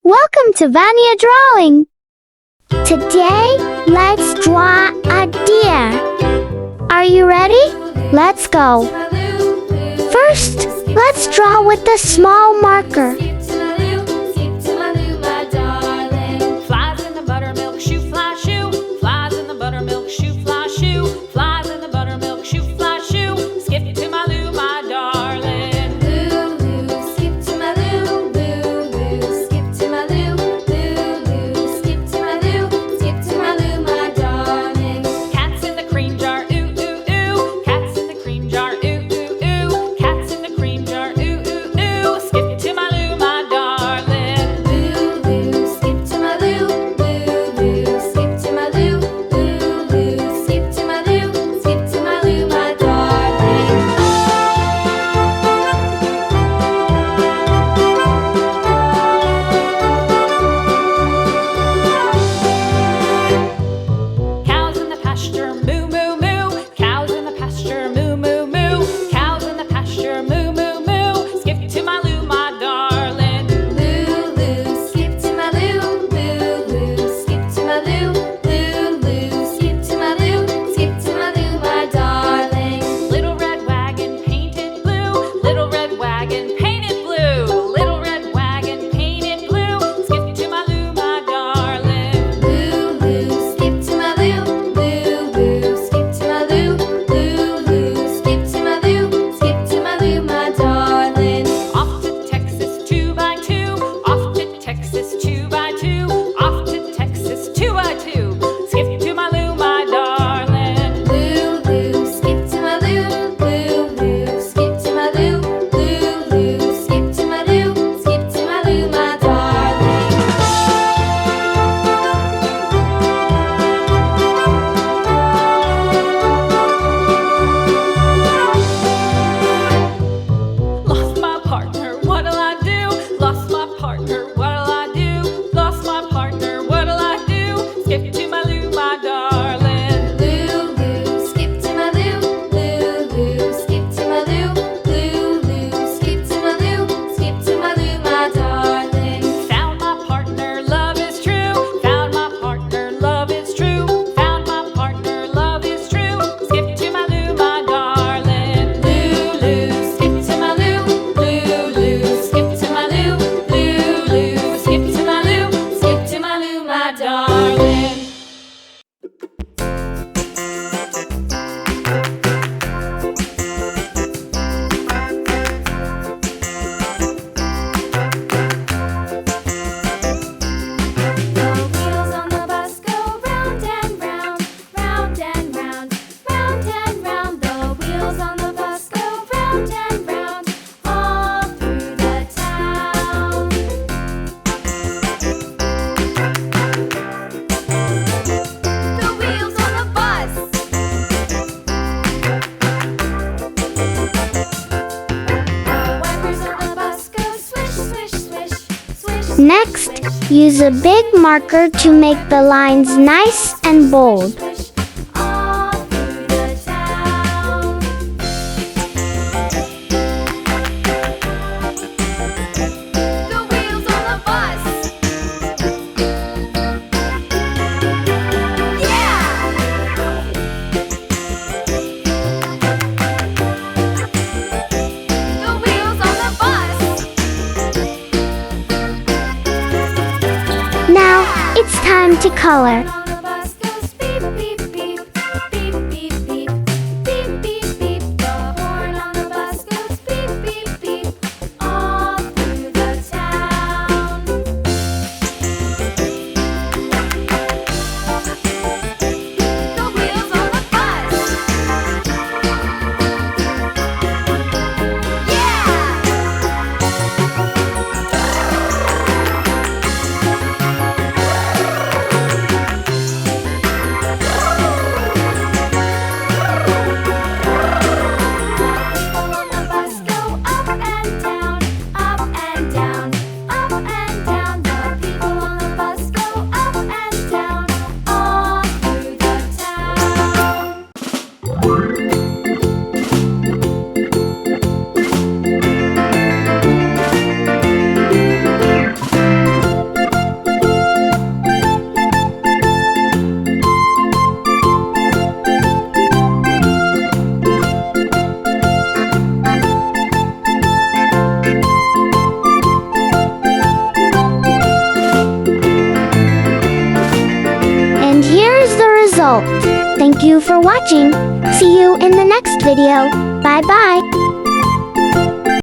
Welcome to Vania Drawing. Today, let's draw a deer. Are you ready? Let's go. First, let's draw with a small marker. Flies in the buttermilk shoe, fly shoe. Flies in the buttermilk shoe, fly shoe. Flies in the buttermilk shoe, fly shoe. Skip to my Lou, my darling. Lou, Lou, skip to my Lou. Lou, Lou, skip to my Lou. Lou, Lou, skip to my Lou. Skip to my Lou, my darling. Cats in the cream jar, ooh, ooh, ooh. Cats in the cream jar, ooh, ooh, ooh. Cats in the cream jar, ooh, ooh, ooh. Skip to my Lou, my darling. Lou, Lou, skip to my Lou. Lou, Lou, skip to my Lou. Lou, Lou, skip to my Lou. Skip to my Lou, my darling. Cows in the pasture, moo, moo, moo. Cows in the pasture, moo, moo, moo. Cows in the pasture, moo, moo, moo. Skip to my Lou, my darling. Lou, Lou, skip to my Lou. Lou, Lou, skip to my Lou. Lou, Lou, skip to my Lou. Skip to my Lou, my darling. Little red wagon painted blue. Little red wagon painted blue. Little red wagon painted blue. Skip to my Lou, my darling. Lou, Lou, skip to my Lou. Lou, Lou, skip to my Lou. Lou, Lou, skip to my Lou. Skip to my Lou, my darling. Off to Texas 2x2. Off to Texas 2x2. Off to Texas 2x2. Skip to my Lou, my darling. Lou, Lou, skip to my Lou. Lou, Lou, skip to my Lou. Lou, Lou, skip to my Lou. Skip to my Lou, my darling. Lost my partner, what'll I do? Lost my partner, what'll I do? Lost my partner, what'll I do? Skip to my Lou, my darling. Lou, Lou, skip to my Lou. Lou, Lou, skip to my Lou. Lou, Lou, skip to my Lou. Skip to my Lou, my darling. Found my partner, love is true. Found my partner, love is true. Found my partner, love is true. Skip to my Lou, my darling. Lou, Lou, skip to my Lou. Lou, Lou, skip to my Lou. Lou, Lou, skip to my Lou. Skip to my Lou, my darling. The wheels on the bus go round and round, round and round, round and round. The wheels on the bus go round and round, all through the town. The wheels on the bus. The wipers on the bus go swish, swish, swish, swish. Next, use a big marker to make the lines nice and bold. All through the town. The wheels on the bus. Yeah! The wheels on the bus. Now, it's time to color. On the bus goes beep, beep, beep, beep, beep, beep, beep, beep, beep. The horn on the bus goes beep, beep, beep, all through the town. The wheels on the bus. Yeah! result. Thank you for watching. See you in the next video. Bye bye.